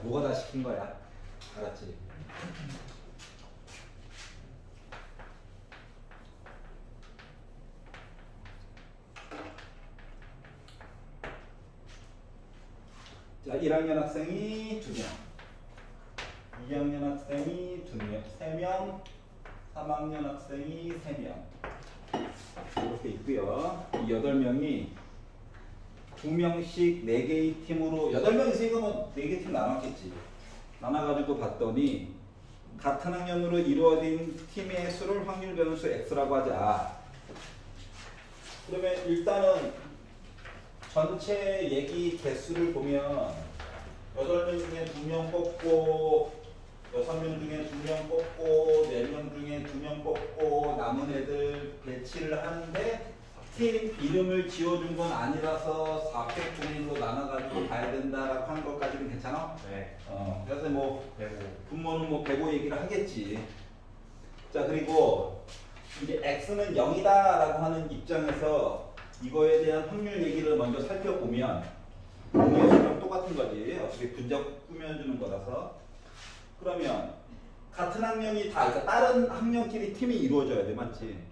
뭐가 다 시킨 거야. 알았지? 자, 1학년 학생이 2명, 2학년 학생이 2명, 3명, 3학년 학생이 3명. 이렇게 있고요. 이 8명이 2명씩 4개의 팀으로 8명이 있으니까 4개 팀 나눴겠지. 나눠가지고 봤더니 같은 학년으로 이루어진 팀의 수를 확률 변수 x라고 하자. 그러면 일단은 전체 얘기 개수를 보면 8명 중에 2명 뽑고 6명 중에 2명 뽑고 4명 중에 2명 뽑고 남은 애들 배치를 하는데 팀 이름을 지어준 건 아니라서 400분위로 나눠가지고 봐야 된다라고 한 것까지는 괜찮아? 네. 그래서 뭐 배고. 분모는 뭐 배고 얘기를 하겠지. 자, 그리고 이제 x는 0이다라고 하는 입장에서 이거에 대한 확률 얘기를 먼저 살펴보면 공유수랑 똑같은 거지. 어차피 분적 꾸며주는 거라서. 그러면 같은 학년이 다, 그러니까 다른 학년끼리 팀이 이루어져야 돼, 맞지?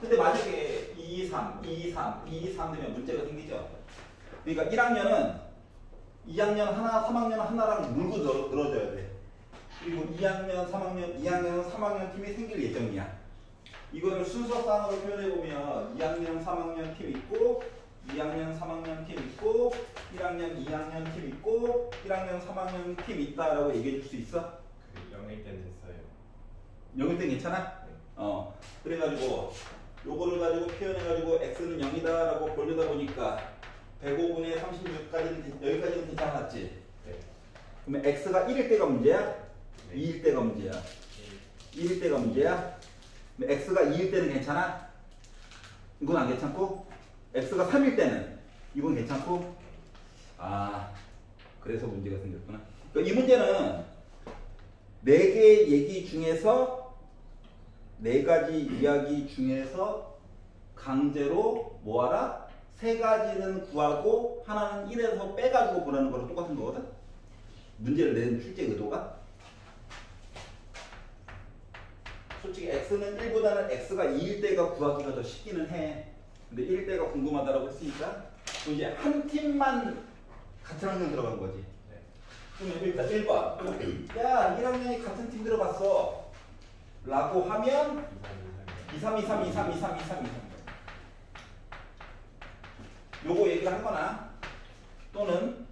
근데 만약에 2, 3, 2, 3, 2, 3 되면 문제가 생기죠. 그러니까 1학년은 2학년 하나, 3학년 하나랑 물고 늘어져야 돼. 그리고 2학년, 3학년, 2학년, 3학년 팀이 생길 예정이야. 이거를 순서상으로 표현해보면 2학년, 3학년 팀 있고 2학년, 3학년 팀 있고 1학년, 2학년 팀 있고 1학년, 3학년 팀 있다라고 얘기해 줄 수 있어? 그 0일 땐 됐어요. 0일 땐 괜찮아? 네. 그래가지고 요거를 가지고 표현해가지고 x는 0이다라고 보려다 보니까 105분의 36까지는 여기까지는 괜찮았지? 네. 그러면 x가 1일 때가 문제야? 네. 2일 때가 문제야? 1일 때가 문제야? x가 2일 때는 괜찮아? 이건 안 괜찮고? x가 3일 때는 이건 괜찮고? 아, 그래서 문제가 생겼구나. 그러니까 이 문제는 4개의 얘기 중에서 4가지 이야기 중에서 강제로 뭐하라? 3가지는 구하고 하나는 1에서 빼가지고 보라는 거랑 똑같은 거거든? 문제를 내는 출제 의도가? 솔직히 x는 1보다는 x가 2일 때가 구하기가 더 쉽기는 해. 근데 1일 때가 궁금하다라고 했으니까 그럼 이제 한 팀만 같은 학년 들어간 거지. 네. 그럼 일단 1번 야 1학년이 같은 팀 들어갔어 라고 하면 2, 3, 2, 3, 2, 3, 2, 3, 2, 3, 2, 3 요거 얘기를 하거나 또는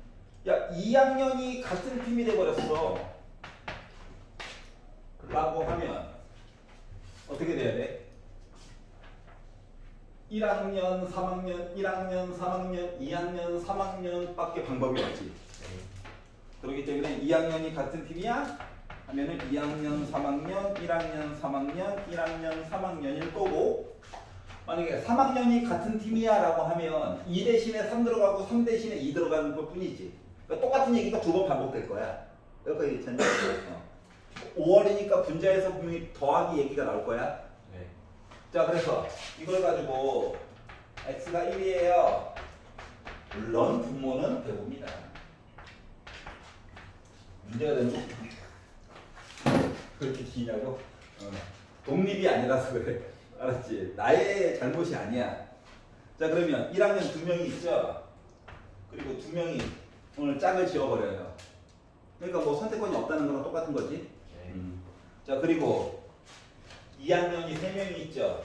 야 2학년이 같은 팀이 돼버렸어 라고 하면 어떻게 돼야 돼? 1학년, 3학년, 1학년, 3학년, 2학년, 3학년밖에 방법이 없지. 네. 그렇기 때문에 2학년이 같은 팀이야? 하면은 2학년, 3학년, 1학년, 3학년, 1학년, 3학년일 거고 만약에 3학년이 같은 팀이야 라고 하면 2 대신에 3 들어가고 3 대신에 2 들어가는 것 뿐이지. 그러니까 똑같은 얘기가 2번 반복될 거야. 여기까지 괜찮냐? 5월이니까 분자에서 분명히 더하기 얘기가 나올 거야. 네. 자, 그래서 이걸 가지고 x가 1이에요. 물론 분모는 배웁니다. 문제가 되는 거 그렇게 기냐고? 독립이 아니라서 그래. 알았지? 나의 잘못이 아니야. 자, 그러면 1학년 2명이 있죠? 그리고 2명이 오늘 짝을 지어버려요. 그러니까 뭐 선택권이 없다는 거랑 똑같은 거지. 네. 자, 그리고 2학년이 3명이 있죠?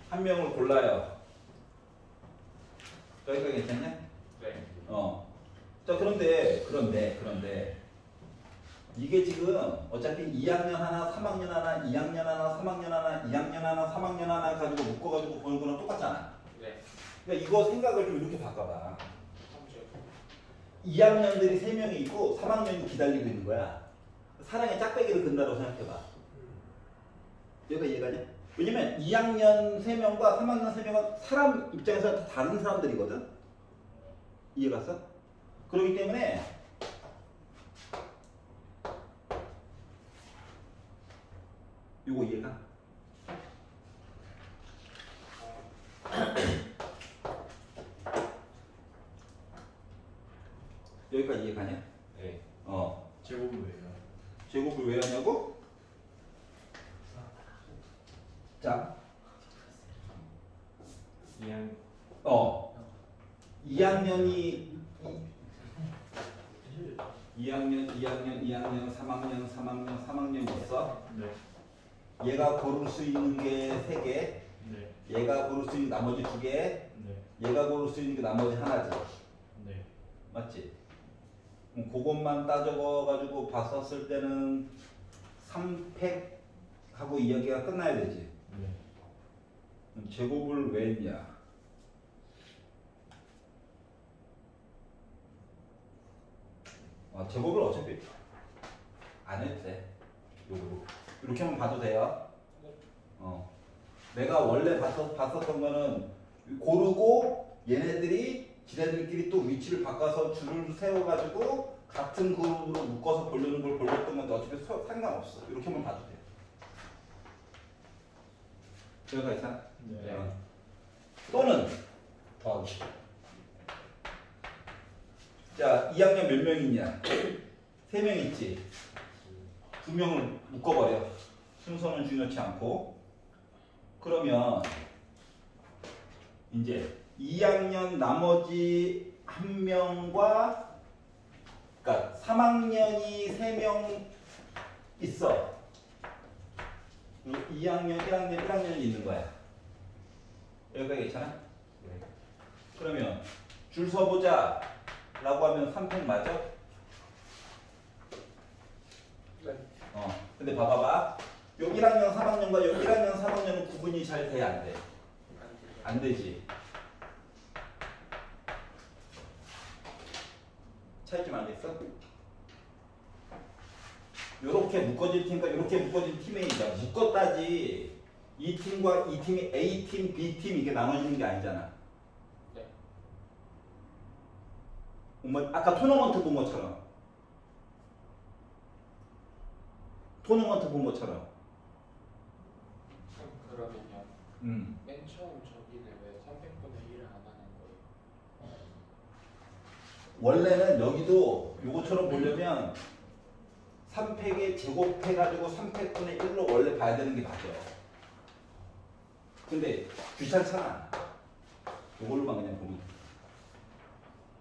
한 명을 골라요. 여기까지 괜찮냐? 네. 자, 그런데 이게 지금 어차피 2학년 하나, 3학년 하나, 2학년 하나, 3학년 하나, 2학년 하나, 3학년 하나 가지고 묶어가지고 보는 거랑 똑같잖아. 네. 그러니까 이거 생각을 좀 이렇게 바꿔봐. 2학년들이 3명이 있고 3학년이 기다리고 있는 거야. 사랑의 짝배기를 근다고 생각해봐. 여기가 이해가냐? 왜냐면 2학년 3명과 3학년 3명은 사람 입장에서 다 다른 사람들이거든? 이해갔어? 그렇기 때문에 요거 이해가? 여기까지 이해가냐? 네. 제곱은 왜요? 제곱을 왜 하냐고? 자, 2학년이 3학년 있어. 네. 얘가 고를 수 있는 게 3개. 네. 얘가 고를 수 있는 나머지 2개. 네. 얘가 고를 수 있는 게 나머지 하나지. 네. 맞지? 그것만 따져가지고 봤었을 때는 3팩하고 이야기가 끝나야 되지. 네. 제곱을 왜 했냐? 제곱을 어차피 안 해도 돼. 요거 이렇게만 봐도 돼요. 내가 원래 봤었던 거는 고르고 얘네들이 지네들끼리 또 위치를 바꿔서 줄을 세워가지고 같은 그룹으로 묶어서 보려는 걸 보렸던 건데 어차피 상관없어. 이렇게만 봐도 돼. 여기가 있잖아. 네. 또는 더하기. 자, 2학년 몇 명 있냐? 3명 있지. 2명을 묶어버려. 순서는 중요치 않고. 그러면 이제 2학년 나머지 1명과 그러니까 3학년이 3명 있어. 그리고 2학년, 1학년, 1학년이 있는 거야. 여기까지 괜찮아? 네. 그러면 줄 서보자 라고 하면 3팩 맞아? 네. 근데 봐봐봐. 요 1학년 3학년과 요 1학년 3학년은 구분이 잘 돼, 안 돼? 안 되지. 차이점 알겠어? 요렇게 묶어진 팀과 요렇게 묶어진 팀이 묶었다지 이 팀과 이 팀이 A팀, B팀 이게 나눠지는 게 아니잖아. 네. 아까 토너먼트 본 것처럼. 토너먼트 본 것처럼. 그러면요. 맨 처음 저기는 왜 300분의 1을 안 하는 거예요? 원래는 여기도 요거처럼 보려면 3팩에 제곱해가지고 3팩분의 1로 원래 봐야 되는 게 맞아. 근데 귀찮잖아. 요걸로만 그냥 보면.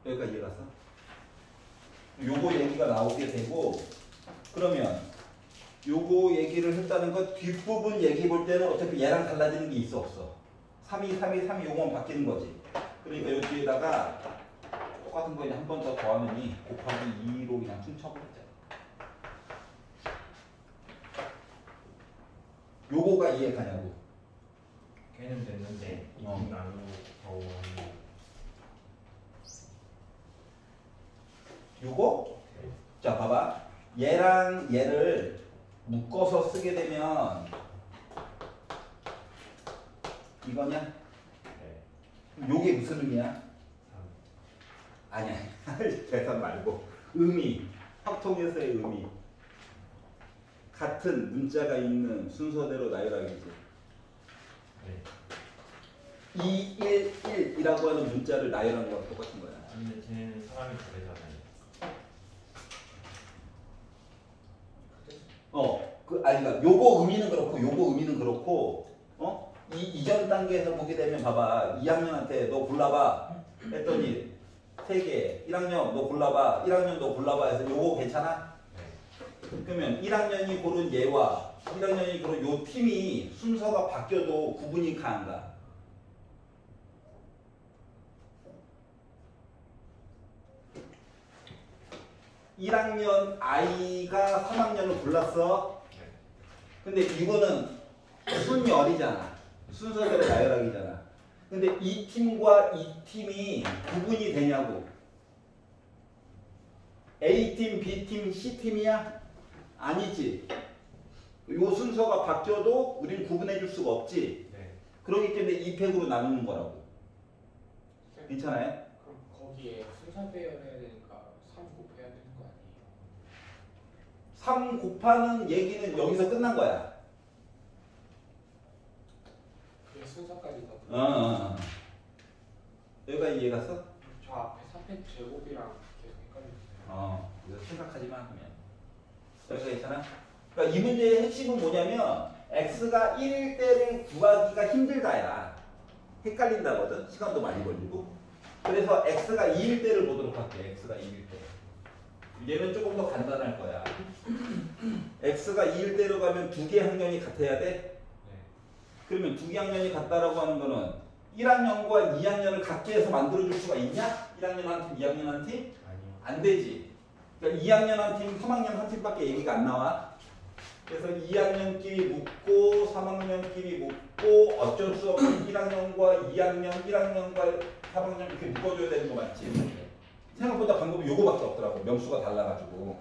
여기까지 이해갔어? 요거 얘기가 나오게 되고, 그러면 요거 얘기를 했다는 거 뒷부분 얘기 볼 때는 어차피 얘랑 달라지는 게 있어 없어? 3이 3이 3이 요거만 바뀌는 거지. 그러니까 요 뒤에다가 똑같은 거 그냥 한 번 더 더하면 곱하기 2로 그냥 퉁쳐버리자. 요거가 이해가냐고. 걔는 됐는데 이팀 나누고 더하고 요거? 자 봐봐. 얘랑 얘를 묶어서 쓰게 되면 이거냐? 네. 요게 무슨 의미야? 아니야. 계산 말고 의미. 확통에서의 의미. 같은 문자가 있는 순서대로 나열하기지. 네. 2, 1, 1이라고 하는 문자를 나열하는 거랑 똑같은 거야. 근데 쟤는 사람이 다르잖아요. 그러니까 요거 의미는 그렇고 요거 의미는 그렇고, 이전 단계에서 보게 되면 봐봐. 2학년한테 너 골라봐 했더니 3개. 1학년 너 골라봐. 1학년 너 골라봐 해서 요거 괜찮아? 네. 그러면 1학년이 고른 얘와 1학년이 고른 요 팀이 순서가 바뀌어도 구분이 가 안 가? 1학년 아이가 3학년을 골랐어. 근데 이거는 순열이잖아. 순서대로 나열하기잖아. 근데 이 팀과 이 팀이 구분이 되냐고. A팀, B팀, C팀이야? 아니지. 요 순서가 바뀌어도 우린 구분해 줄 수가 없지. 네. 그렇기 때문에 2팩으로 나누는 거라고. 괜찮아요? 그럼 거기에 순서 배열해야 되니까 3 곱해야 되는 거 아니에요? 3 곱하는 얘기는 여기서 끝난 거야. 그게 순서까지 다 여기가 이해 갔어? 저 앞에 3팩 제곱이랑 계속 헷갈리세요. 그래서 생각하지만 하면. 여기가 있잖아. 그러니까 이 문제의 핵심은 뭐냐면 x가 1일 때를 구하기가 힘들다야. 헷갈린다거든. 시간도 많이 걸리고. 그래서 x가 2일 때를 보도록 할게. x가 2일 때. 얘는 조금 더 간단할 거야. x가 2일 때로 가면 두 개의 학년이 같아야 돼? 네. 그러면 두 개 학년이 같다라고 하는 거는 1학년과 2학년을 같게 해서 만들어줄 수가 있냐? 1학년 한 팀, 2학년 한 팀? 아니요. 안 되지. 그러니까 2학년 한 팀, 3학년 한 팀밖에 얘기가 안 나와. 그래서 2학년끼리 묶고 3학년끼리 묶고 어쩔 수 없이 1학년과 2학년, 1학년과 3학년 이렇게 묶어줘야 되는 거 맞지? 생각보다 방법이 요거밖에 없더라고. 명수가 달라가지고.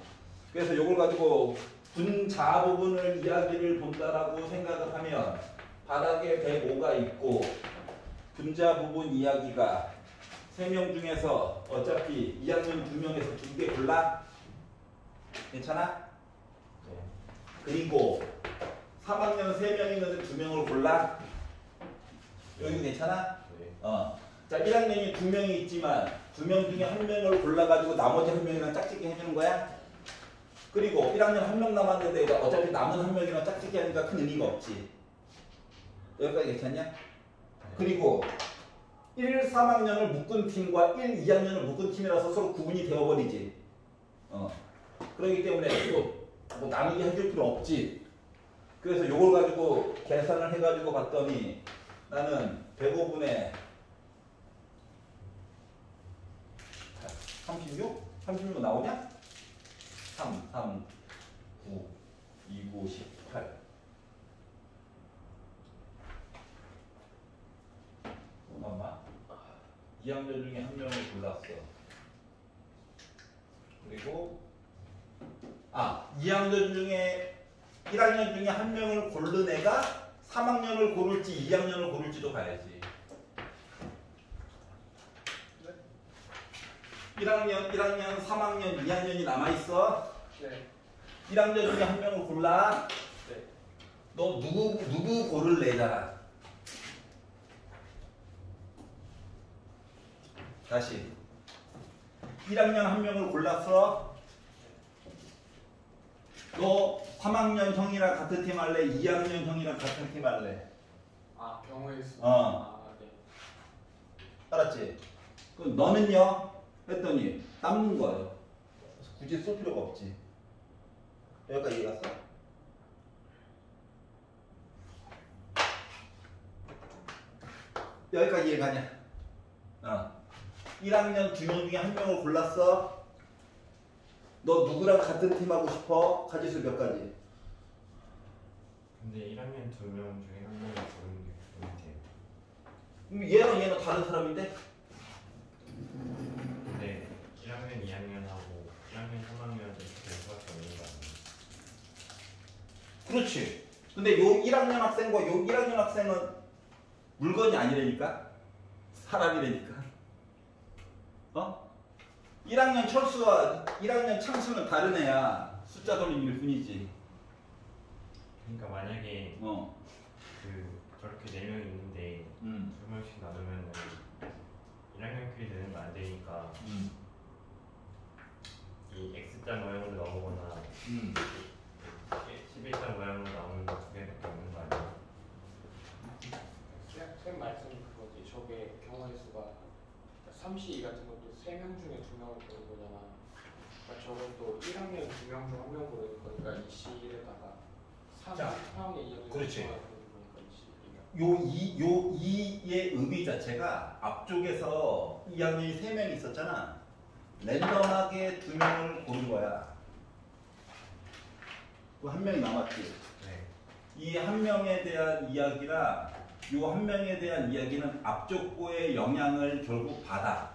그래서 요걸 가지고 분자 부분을 이야기를 본다라고 생각을 하면 바닥에 105가 있고 분자 부분 이야기가 3명 중에서 어차피 2학년 2명에서 2개 골라? 괜찮아? 네. 그리고 3학년 3명 있는데 2명을 골라? 여기 괜찮아? 네. 자, 1학년이 2명이 있지만 2명 중에 1명을 골라가지고 나머지 1명이랑 짝짓기 해주는 거야? 그리고 1학년 1명 남았는데 어차피 남은 1명이랑 짝짓기 하니까 큰 의미가 없지. 여기까지 괜찮냐? 그리고 1, 3학년을 묶은 팀과 1, 2학년을 묶은 팀이라서 서로 구분이 되어버리지. 그렇기 때문에 뭐 나누기 해줄 필요 없지. 그래서 요걸 가지고 계산을 해가지고 봤더니 나는 105분의 36? 36 나오냐? 3, 3, 9, 2, 9, 18. 잠깐만. 2학년 중에 한 명을 골랐어. 그리고 2학년 중에 1학년 중에 한 명을 고른 애가 3학년을 고를지 2학년을 고를지도 봐야지. 1학년, 3학년, 2학년이 남아있어. 네. 1학년 중에 한 명을 골라. 네. 너 누구 고를래잖아. 다시. 1학년 한 명을 골랐어. 너 3학년 형이랑 같은 팀 할래? 2학년 형이랑 같은 팀 할래? 경우의 수. 네. 알았지? 그럼 너는요? 했더니 남는 거예요. 굳이 쓸 필요가 없지. 여기까지 이해 갔어? 여기까지 이해 가냐? 1학년 2명 중에 한 명을 골랐어. 너 누구랑 같은 팀 하고 싶어? 가지수 몇 가지? 근데 1학년 2명 중에 한 명이 고르는 게 좋은 게. 그럼 얘는 다른 사람인데? 근데 1학년 2학년하고 1학년 3학년은 될 수밖에 없는 거 아니에요? 그렇지. 근데 요 1학년 학생과 요 1학년 학생은 물건이 아니라니까? 사람이라니까. 1학년 철수와 1학년 창수는 다른 애야. 숫자 돌림일 뿐이지. 그러니까 만약에 저렇게 4명이 있는데 2명씩 나누면 1학년끼리 되는 거 안 되니까 이 X자 모양으로 나오거나 11자 모양으로 나오는 거 2개밖에 없는 거 아니에요? 쌤 말씀이 그거지. 저게 경우의 수가 32 같은 것도 3명 중에 2명을 고른 거잖아. 그러니까 저것도 1학년 2명 중 1명 고르는 거니까 이 C에다가 3학년 2학년 그렇지. 고르는 거니까 이 C가. 요 2의 의미 자체가 앞쪽에서 2학년이 3명이 있었잖아. 랜덤하게 2명을 고른 거야. 그 한 명이 남았지. 네. 이 한 명에 대한 이야기라 요 한 명에 대한 이야기는 앞쪽 거의 영향을 결국 받아.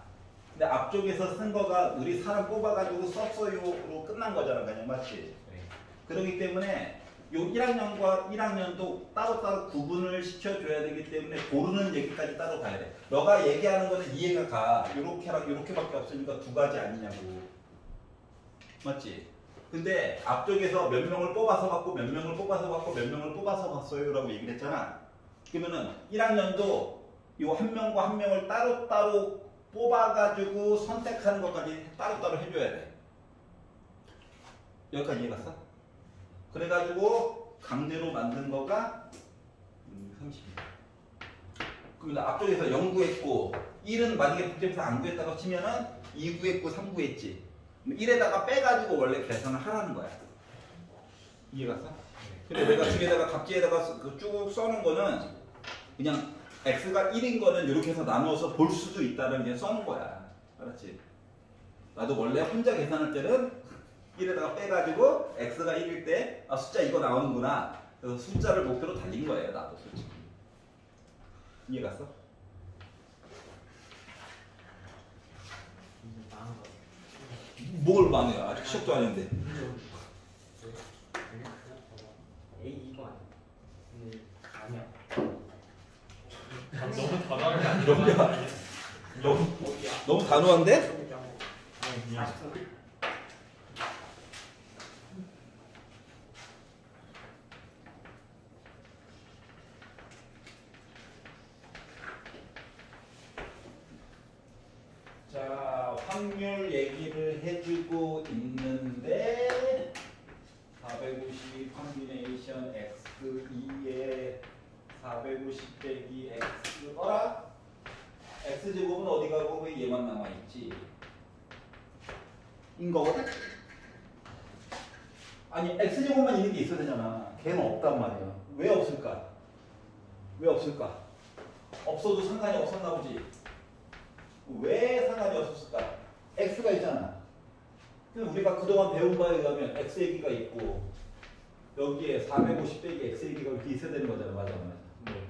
근데 앞쪽에서 쓴 거가 우리 사람 뽑아가지고 썼어요로 끝난 거잖아, 그냥 맞지? 네. 그렇기 때문에 요 1학년과 1학년도 따로따로 구분을 시켜줘야 되기 때문에 고르는 얘기까지 따로 가야 돼. 너가 얘기하는 거는 이해가 가. 요렇게랑 요렇게밖에 없으니까 2가지 아니냐고. 맞지? 근데 앞쪽에서 몇 명을 뽑아서 받고 몇 명을 뽑아서 받고 몇 명을 뽑아서 봤어요 라고 얘기를 했잖아. 그러면은 1학년도 요 한 명과 한 명을 따로따로 뽑아가지고 선택하는 것까지 따로따로 해줘야 돼. 여기까지 이해갔어? 그래가지고 강제로 만든 거가 30. 그럼 앞쪽에서 0 구했고 1은 만약에 복잡해서 안 구했다고 치면은 2 구했고 3 구했지. 1에다가 빼가지고 원래 계산을 하라는 거야. 이해갔어? 근데 내가 뒤에다가 답지에다가 쭉 써놓은 거는 그냥 x가 1인 거는 이렇게 해서 나누어서 볼 수도 있다는 게 써놓은 거야. 알았지? 나도 원래 혼자 계산할 때는 1에다가 빼가지고 x가 1일 때 아, 숫자 이거 나오는구나. 그래서 숫자를 목표로 달린 거예요. 나도 솔직히. 이해갔어? 뭘 망해? 아직 시작도 안 했는데. A 이거 아니야? 근데 아니야. 너무 단호하게 너무 단호한데? 그냥 자, 확률 얘기를 해주고 있는데 450 컴비네이션 x2에 450 빼기 x 어라? x제곱은 어디 가고 왜 얘만 남아있지? 인 거거든? 아니 x제곱만 있는 게 있어야 되잖아. 걔는 없단 말이야. 왜 없을까? 왜 없을까? 없어도 상관이 없었나 보지. 왜 상관이 없었을까? x가 있잖아. 그럼 우리가 그동안 배운 바에 의하면 x 얘기가 있고 여기에 450 빼기 x 얘기가 이렇게 있어야 되는 거잖아. 맞아, 맞아. 네.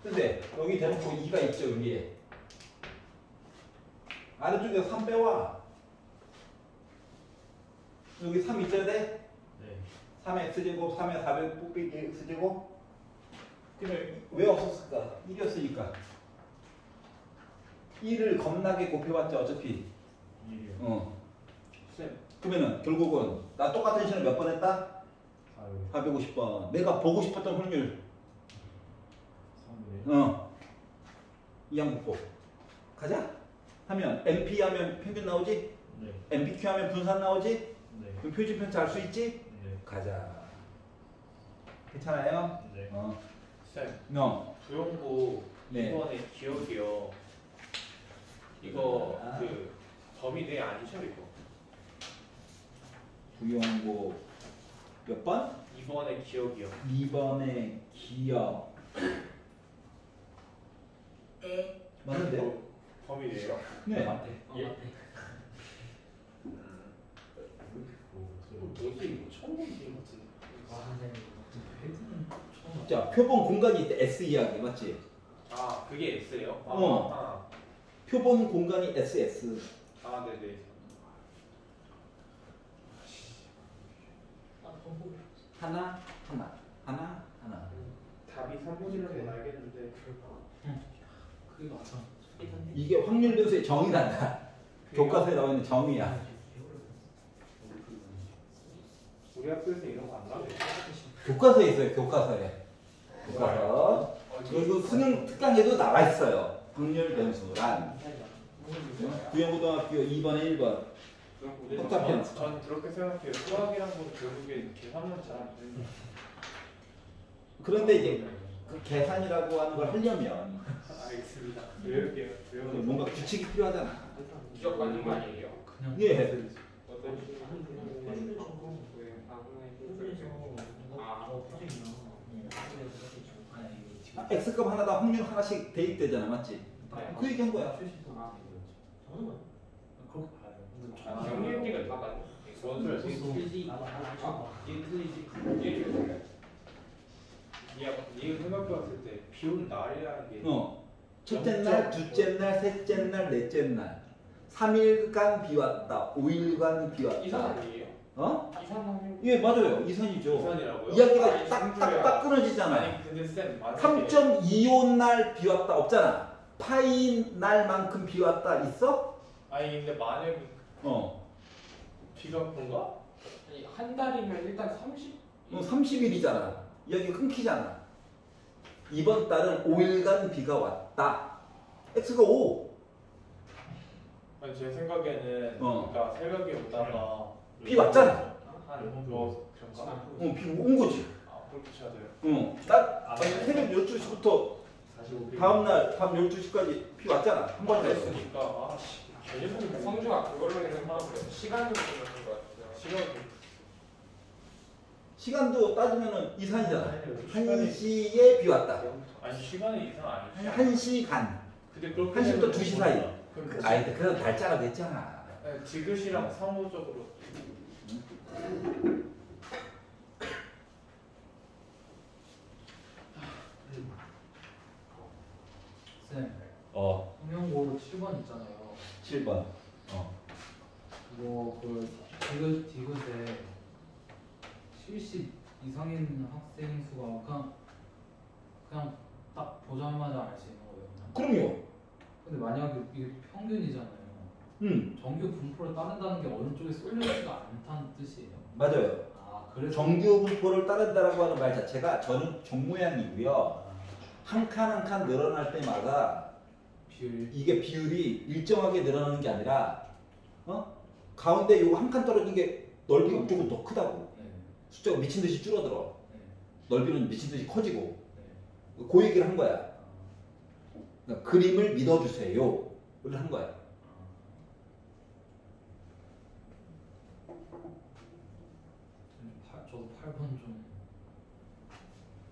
근데 여기 대놓고 2가 있죠, 위에. 아래쪽에 3 빼와. 여기 3 있어야 돼? 네. 3의 x제곱, 3의 400 빼기 x제곱. 그러면 왜 없었을까? 1이었으니까. 1을 겁나게 곱해봤자 어차피. 1이요. 쌤, 그러면은 결국은 나 똑같은 시간을 몇 번 했다? 450번. 내가 보고 싶었던 확률. 3분의 이항복법. 가자. 하면 NP 하면 평균 나오지? 네. NPQ 하면 분산 나오지? 네. 그럼 표준편 잘 수 있지? 네. 가자. 괜찮아요? 네. 쌤, No. 부용부 네. 2번의 기억이요. 이거 아. 그 범위 내 아니죠 이거? 부용고 몇 번? 2번의 기억이요. 2번의 기억. 네. 맞는데? 범위 내요? 네. 맞대. 예? 맞대. 뭐지 이거 처음 보는 것 같은데. 와, 근데 헤드는 처음. 자, 표본 공간이 있대. S 이야기 맞지? 아 그게 X예요? 아, 어. 표본 공간이 SS. 아 네네. 아, 너무. 하나, 하나, 하나, 하나. 답이 3번이라는 건 알겠는데 그게 맞아. 이게 확률 변수의 정의란다. 교과서에 나와 있는 정의야. 우리 학교에서 이런 거 안 나와요. 교과서에 있어요. 교과서에. 교과서. 그리고 수능 특강에도 나와 있어요. 확률 변수란. 구형고등학교 2번에 1번. 복잡해. 전 그렇게 생각해요. 수학이란 건 결국에 계산은 잘 안 되는. 그런데 이제 그 계산이라고 하는 걸 하려면 알겠습니다. 외울게요. 외우는 뭔가 규칙이 필요하잖아. 기억 받는 거 아니에요? 그냥. 예. 어떤 식으로? X값 하나당 확률 하나씩 대입되잖아. 맞지? 그 얘기한 거야. 경리가 다 맞네. 원수를 네가 생각해봤을 때 비온 날이라는 게 첫째 날, 둘째 날, 셋째 날, 넷째 날. 3일간 비 왔다. 5일간 비 이산 왔다. 아니에요? 어? 이산 확률? 예, 맞아요. 이선이죠. 이산이라고요? 이야기가 아니, 딱딱딱 끊어지잖아. 아니 근데 쌤 만약에 3.25 날 비 왔다 없잖아. 파이 날만큼 비 왔다 있어? 아니 근데 만약에 어. 비가 온가? 아니 한 달이면 일단 30 30일이잖아. 이야기가 끊기잖아. 이번 달은 5일간 비가 왔다. X가 5. 아니 제 생각에는 어. 그러니까 새벽에 오다가 B 왔잖아. 그런가? B 온 거지. 아 그렇게 쳐야 돼요? 딱 새벽 12시부터 45 다음날 밤 12시까지 B 왔잖아. 한 번에 했어. 그랬으니까 아씨 성주가 그걸로 생각하고 그래서 시간으로 보는 것 같아요. 시간도 따지면은 이산이잖아. 시간이- 1시에 B 왔다. 아니 시간이 이상 아니야. 1시간. 근데 그렇게 1시부터 2시 사이. 그럼 아이 그래도 날짜라고 했잖아. 디귿이랑 상호적으로 쌤, 성형고로 7번 있잖아요. 7번. 그 디귿에 70 이상인 학생 수가 그냥 딱 보자마자 알 수 있는 거예요. 그럼요. 근데 만약에 이게 평균이잖아요. 정규 분포를 따른다는 게 어느 쪽에 쏠려있지가 않다는 뜻이에요. 맞아요. 아, 그래서 정규 분포를 따른다라고 하는 말 자체가 저는 종 모양이고요. 한 칸 한 칸 늘어날 때마다 비율 이게 비율이 일정하게 늘어나는 게 아니라 가운데 요거 한 칸 떨어진 게 넓이가 무조건 더 크다고. 네, 숫자가 미친 듯이 줄어들어. 네, 넓이는 미친 듯이 커지고. 네. 그 얘기를 한 거야. 그러니까 그림을 믿어주세요를 한 거야. 저도 8번 좀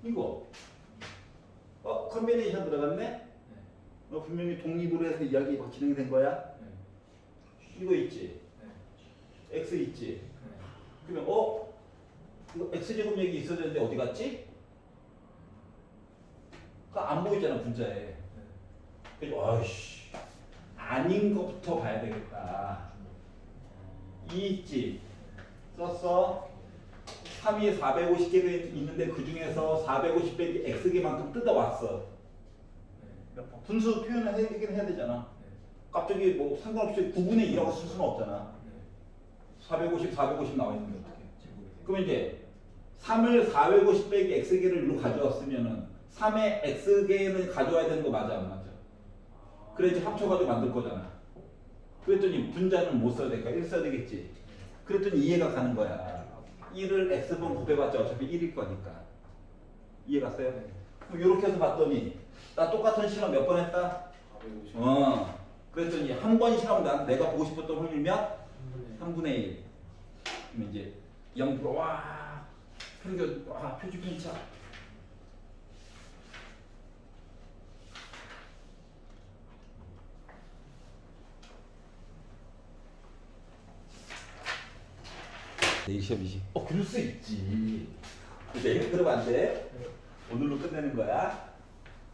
이거 컨비네이션 들어갔네? 분명히 독립으로 해서 이야기가 진행된 거야. 네, 이거 있지? 네, X 있지? 네. 그러면 이거 X제곱 얘기 있어야 되는데 어디 갔지? 안 보이잖아 분자에. 그래서 아이씨 아닌 것부터 봐야 되겠다. 이 있지? 썼어? 3이 450개가 있는데 그 중에서 450 빼기 X개만큼 뜯어왔어. 분수 표현을 하긴 해야 되잖아. 갑자기 뭐 상관없이 9분의 2라고 쓸 수는 없잖아. 450, 450 나와 있는데 어떻게? 그러면 이제 3을 450 빼기 X개를 일로 가져왔으면은 3의 X개는 가져와야 되는 거 맞아 안 맞아? 그래 이제 합쳐가지고 만들 거잖아. 그랬더니 분자는 못 써야 될까? 1 써야 되겠지. 그랬더니 이해가 가는 거야. 1을 X번 곱해봤자 어차피 1일 거니까. 이해 갔어요? 그럼 이렇게 해서 봤더니 나 똑같은 실험 몇 번 했다? 450. 그랬더니 한 번 실험 난 내가 보고 싶었던 확률 몇? 3분의 1. 그럼 이제 0% 와 평균 와 표준 편차. 내일 시험이지. 그럴 수 있지. 내일 그러면 안 돼. 오늘로 끝내는 거야.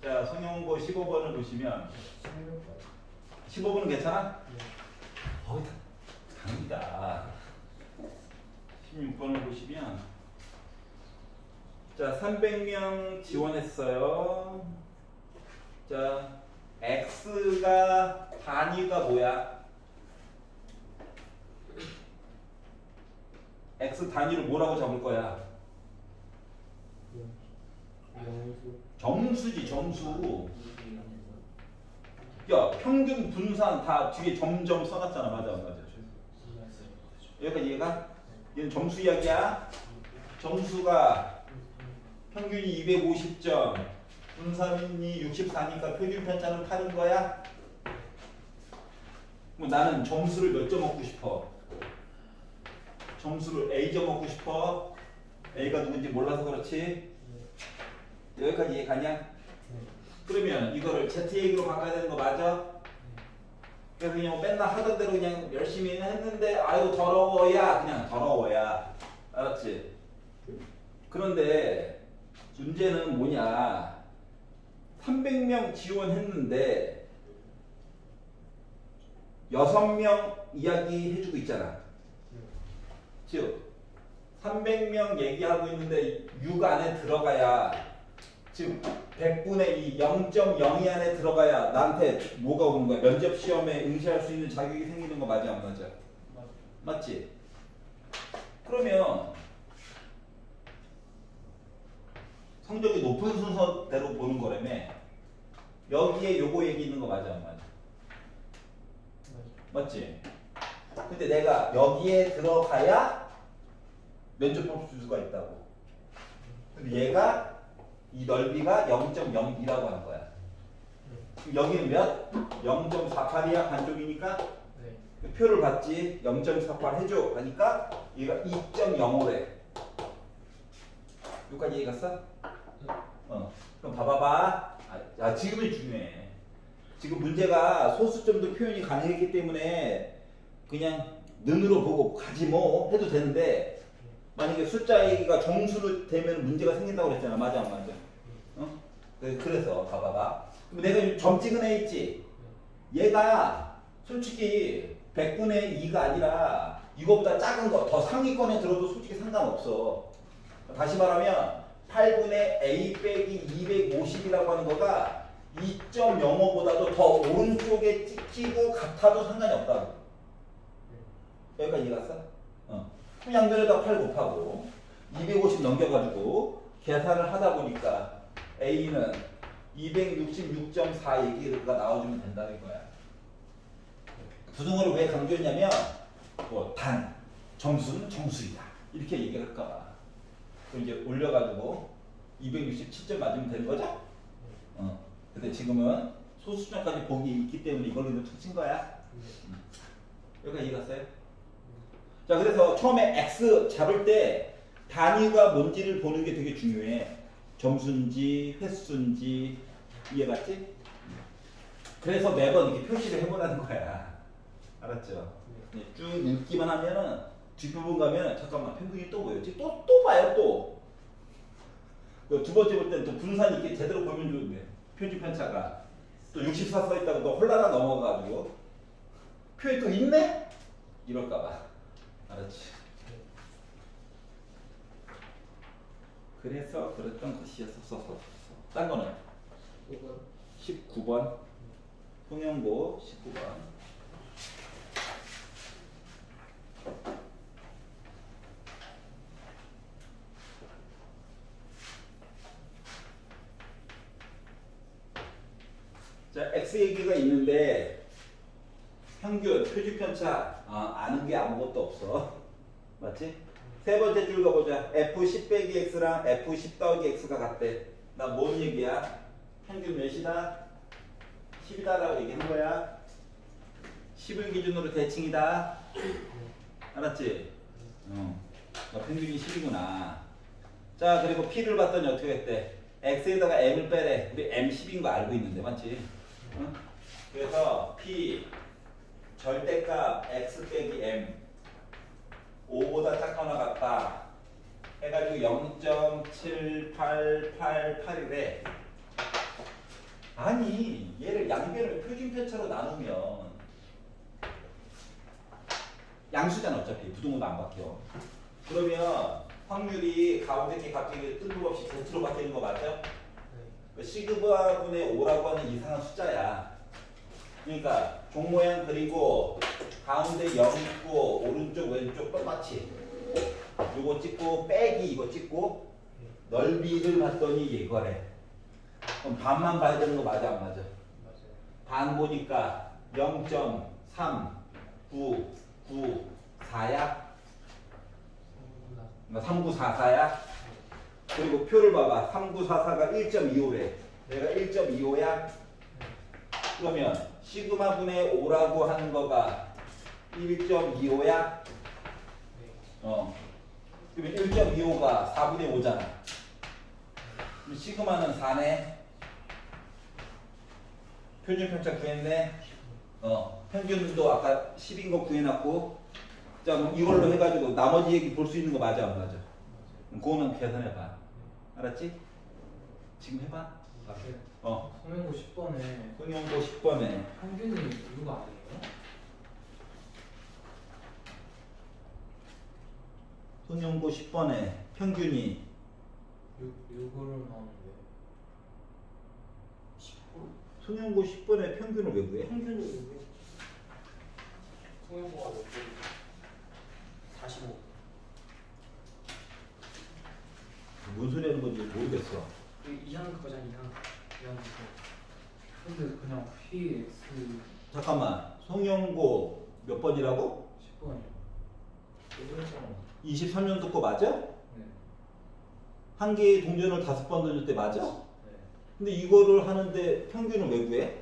자, 성형고 15번을 보시면 15번은 괜찮아? 갑니다. 16번을 보시면 자 300명 지원했어요. 자 X가 단위가 뭐야? X 단위를 뭐라고 잡을 거야? 점수지 점수. 야 평균 분산 다 뒤에 점점 써놨잖아. 맞아 안 맞아? 여기까지 이해가? 얘는 점수 이야기야. 점수가 평균이 250점, 분산이 64니까 표준 편차는 8인 거야. 그럼 나는 점수를 몇 점 얻고 싶어? 점수를 A점 얻고 싶어. A가 누군지 몰라서 그렇지. 여기까지 이해 가냐? 그러면 이거를 ZA로 바꿔야 되는 거 맞아? 그래서 그냥 맨날 하던 대로 그냥 열심히 했는데 아유 더러워야 그냥 더러워야. 알았지? 그런데 문제는 뭐냐? 300명 지원했는데 6명 이야기 해주고 있잖아. 즉 300명 얘기하고 있는데 6 안에 들어가야, 즉 100분의 2 0.02 안에 들어가야 나한테 뭐가 오는 거야? 면접 시험에 응시할 수 있는 자격이 생기는 거 맞아 안 맞아? 맞지? 그러면 성적이 높은 순서대로 보는 거라며. 여기에 요거 얘기 있는 거 맞아 안 맞아? 맞지? 근데 내가 여기에 들어가야 면적법 수가 있다고. 근데 얘가 이 넓이가 0.02라고 하는 거야. 그럼 여기는 몇? 0.48이야. 반쪽이니까. 네. 표를 받지. 0.48 해줘. 하니까 얘가 2.05래. 여기까지 이해 갔어? 그럼 봐봐봐. 지금이 중요해. 지금 문제가 소수점도 표현이 가능했기 때문에 그냥 는으로 보고 가지 뭐 해도 되는데, 만약에 숫자 얘기가 정수로 되면 문제가 생긴다고 그랬잖아. 맞아 안 맞아? 그래서 봐봐봐. 내가 점 찍은 애 있지? 얘가 솔직히 100분의 2가 아니라 이거보다 작은 거 더 상위권에 들어도 솔직히 상관없어. 다시 말하면 8분의 a 빼기 250이라고 하는 거가 2.05보다도 더 오른쪽에 찍히고 같아도 상관이 없다고. 여기까지 이해갔어? 그럼 양변에다 8 곱하고 250 넘겨가지고 계산을 하다 보니까 a는 266.4 얘기가 나와주면 된다는 거야. 부등호를 왜 강조했냐면 뭐 단, 점수는 정수이다 이렇게 얘기를 할까봐. 그럼 이제 올려가지고 267점 맞으면 되는 거죠? 근데 지금은 소수점까지 보기 있기 때문에 이걸로 툭 친 거야. 여기까지 이해 갔어요? 자, 그래서 처음에 x 잡을 때 단위가 뭔지를 보는 게 되게 중요해. 점수인지 횟수인지. 이해갔지? 그래서 매번 이렇게 표시를 해보라는 거야. 알았죠? 쭉 읽기만 하면은 뒷부분 가면 잠깐만 평균이 또 뭐였지? 또 봐요 또. 두 번째 볼 때는 또 분산이 이렇게 제대로 보면 좋은데 표지 편차가 또 64 써있다고 또 홀라라 넘어가가지고 표에 또 있네? 이럴까봐. 알았지? 그래서 그랬던 것이었어. 딴 거는? 19번 통영고 19번. 자, x 얘기가 있는데 평균, 표지 편차 아는 게 아무것도 없어. 맞지? 세 번째 줄 가보자. f10 빼기 x랑 f10 더하기 x가 같대. 나 뭔 얘기야? 평균 몇이다? 10이다라고 얘기한 거야. 10을 기준으로 대칭이다. 알았지? 평균이 10이구나. 자, 그리고 p를 봤더니 어떻게 했대? x에다가 m을 빼래. 우리 m 10인 거 알고 있는데, 맞지? 그래서 p 절대값 x 빼기 m 5보다 작거나 같다 해가지고 0.7888이래. 아니, 얘를 양변을 표준편차로 나누면 양수잖아. 어차피 부등호도 안 바뀌어. 그러면 확률이 가운데 게 갑자기 뜬금없이 Z로 바뀌는 거 맞죠? 시그마분의 5라고 하는 이상한 숫자야. 그러니까 종 모양 그리고 가운데 0 있고 오른쪽 왼쪽 똑같이 요거 찍고 빼기 이거 찍고 넓이를 봤더니 이거래. 그럼 반만 봐야 되는 거 맞아 안 맞아? 맞아요. 반 보니까 0.3994야? 3944야? 그리고 표를 봐봐. 3944가 1.25래. 내가 1.25야? 그러면 시그마 분의 5라고 하는 거가 1.25야? 그러면 1.25가 4분의 5잖아. 그럼 시그마는 4네. 표준 편차 구했네. 평균도 아까 10인 거 구해놨고. 자, 그럼 이걸로 해가지고 나머지 얘기 볼 수 있는 거 맞아 안 맞아? 그거만 계산해봐. 알았지? 지금 해봐. 성형고 10번에 성형고 10번에 평균이 이거 아니에요? 성형고 10번에 평균이 6으로 나오는데 성형고 10번에 평균을 왜 구해? 평균이 있는데 통영고가 몇 개? 45. 뭔 소리 하는 건지 모르겠어. 이항 그거잖아 이항. 근데 그냥 PX 잠깐만. 성형고 몇 번이라고? 10번이요. 23년도 거 맞아? 네. 한 개의 동전을 5번 던질 때 맞아? 네. 근데 이거를 하는데 평균을 왜 구해?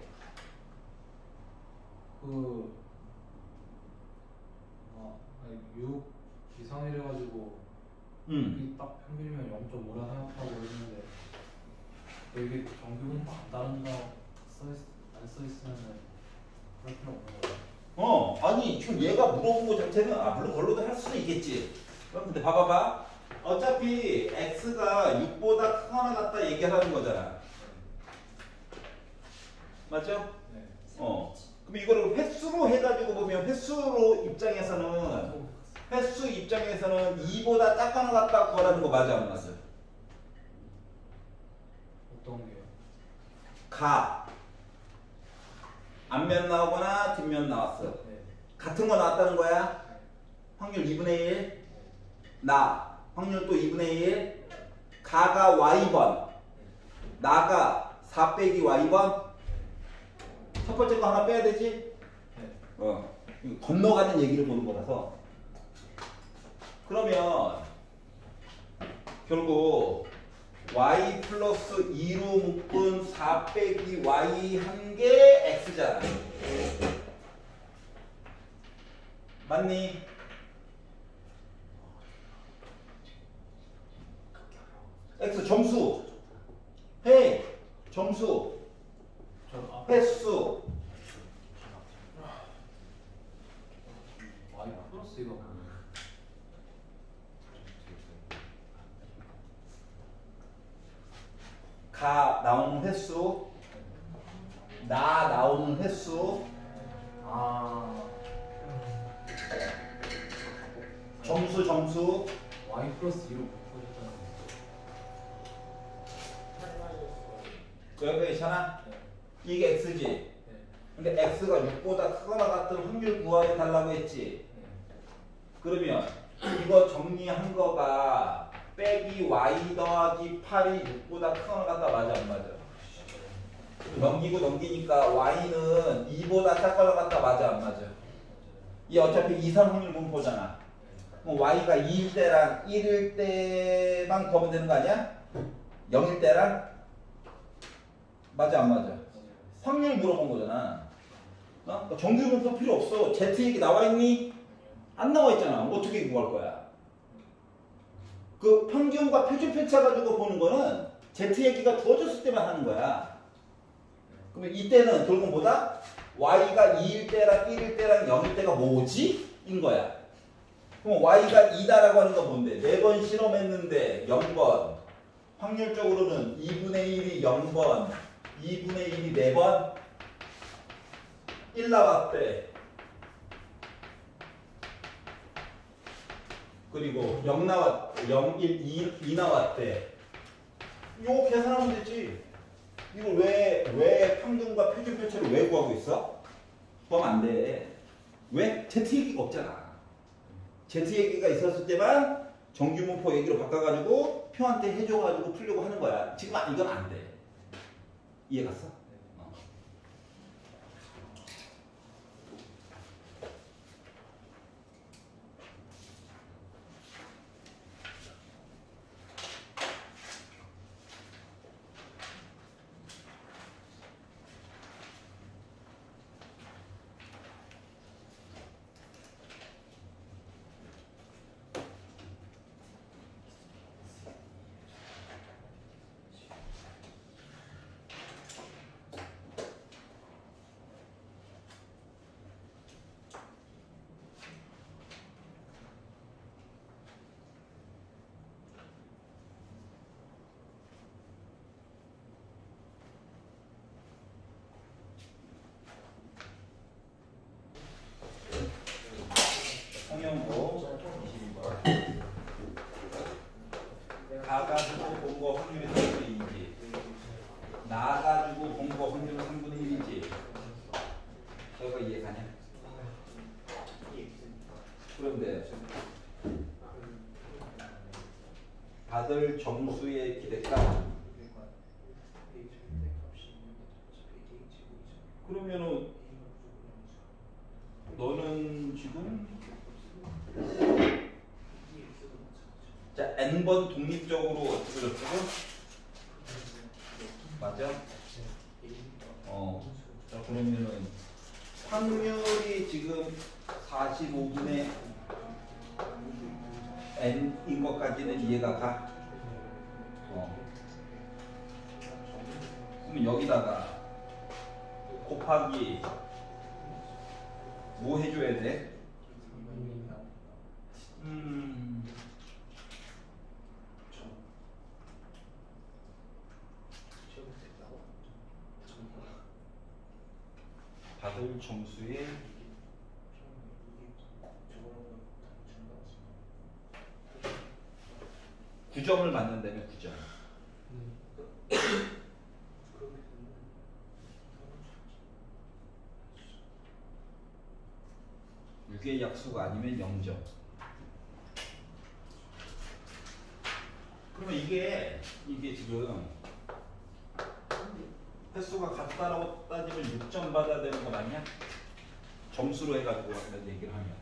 아니, 6 이상이래 가지고 여기 딱 평균이면 0.5라 생각하고 했는데 여기 정규분포 안 따른다 안 써있으면은 그럴 필요 없는 거예요. 아니 지금 얘가 물어본 거 자체는 물론 걸로도 할 수도 있겠지. 근데 봐봐봐. 어차피 x가 6보다 크거나 같다 얘기하는 거잖아. 맞죠? 네. 그럼 이거를 횟수로 해가지고 보면 횟수 입장에서는 2보다 작거나 같다 구하라는 거 맞아 안 맞아? 어떤 게요? 앞면 나오거나 뒷면 나왔어. 네. 같은 거 나왔다는 거야. 확률 2분의 1. 확률 또 2분의 1. 가가 y번. 나가 4 빼기 y번. 첫 번째 거 하나 빼야 되지? 네. 이거 건너가는 얘기를 보는 거라서. 그러면 결국 y 플러스 2로 묶은 4 빼기 y 한 개 x잖아. 맞니? x 점수. 점수. 횟수. y 플러스 이거 뭐예요? 가 나오는 횟수. 나 나오는 횟수. 점수. y 플러스 2로 바꿔줬다는 여기 있잖아. 네. 이게 x지. 네. 근데 x가 6보다 크거나 같은 확률 구하해 달라고 했지. 네. 그러면 이거 정리한 거가 빼기 y 더하기 8이 6보다 크거나 같다 맞아 안 맞아? 넘기니까 y는 2보다 작거나 같다 맞아 안 맞아? 이 어차피 이상 확률 분포잖아. 그럼 y가 2일 때랑 1일 때만 구하면 되는 거 아니야? 0일 때랑? 맞아 안 맞아? 확률 물어본 거잖아. 그러니까 정규 분포 필요 없어. z 얘기 나와 있니? 안 나와 있잖아. 어떻게 구할 거야? 그 평균과 표준 편차 가지고 보는 거는 z 얘기가 주어졌을 때만 하는 거야. 그러면 이때는 결국 뭐다? y가 2일 때랑 1일 때랑 0일 때가 뭐지? 인 거야. 그럼 y가 2다라고 하는 건 뭔데? 4번 실험했는데 0번. 확률적으로는 2분의 1이 0번, 2분의 1이 4번, 1 나왔대. 그리고 0 2 나왔대. 이거 계산하면 되지. 이걸 왜 평균과 표준 편차를 왜 구하고 있어? 구하면 안 돼. 왜? Z 얘기가 없잖아. Z 얘기가 있었을 때만 정규분포 얘기로 바꿔가지고 표한테 해줘가지고 풀려고 하는 거야. 지금 이건 안 돼. 이해 갔어? 성형고 22번. 가가지고 본 거 확률이 3분의 2지. 나가지고 본 거 확률은 3분의 1이지. 저거 이해가냐? 그런데 받을 점수의 기대값. 그러면은 너는 지금 n번 독립적으로 어떻게 됐고? 맞아? 자 그러면은 확률이 지금 45분의 n인 것까지는 이해가 가? 그러면 여기다가 곱하기 뭐 해줘야 돼? 받을 점수의 9점을 맞는다면 9점. 유기의 약수가 아니면 0점. 그러면 이게 지금 횟수가 같다라고 따지면 6점 받아야 되는 거 맞냐? 점수로 해가지고 이런 얘기를 하면.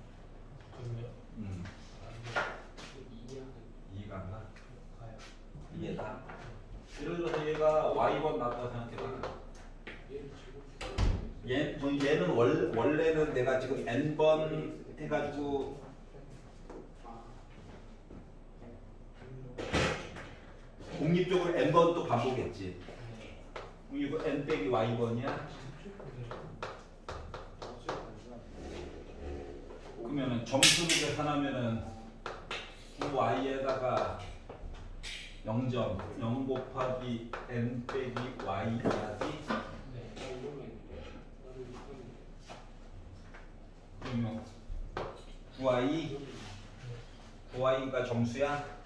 이해가 안 가? 이해다? 예를 들어서 얘가 y번 나왔다고 생각해봐. 얘는 원래는 내가 지금 n번 해가지고 독립적으로 n번 또 반복했지. 이거 n 빼기 y번이야? 그러면은 점수로 계산하면은 9y에다가 0점 0 곱하기 n 빼기 y 해야지. 그러면 9y가 점수야?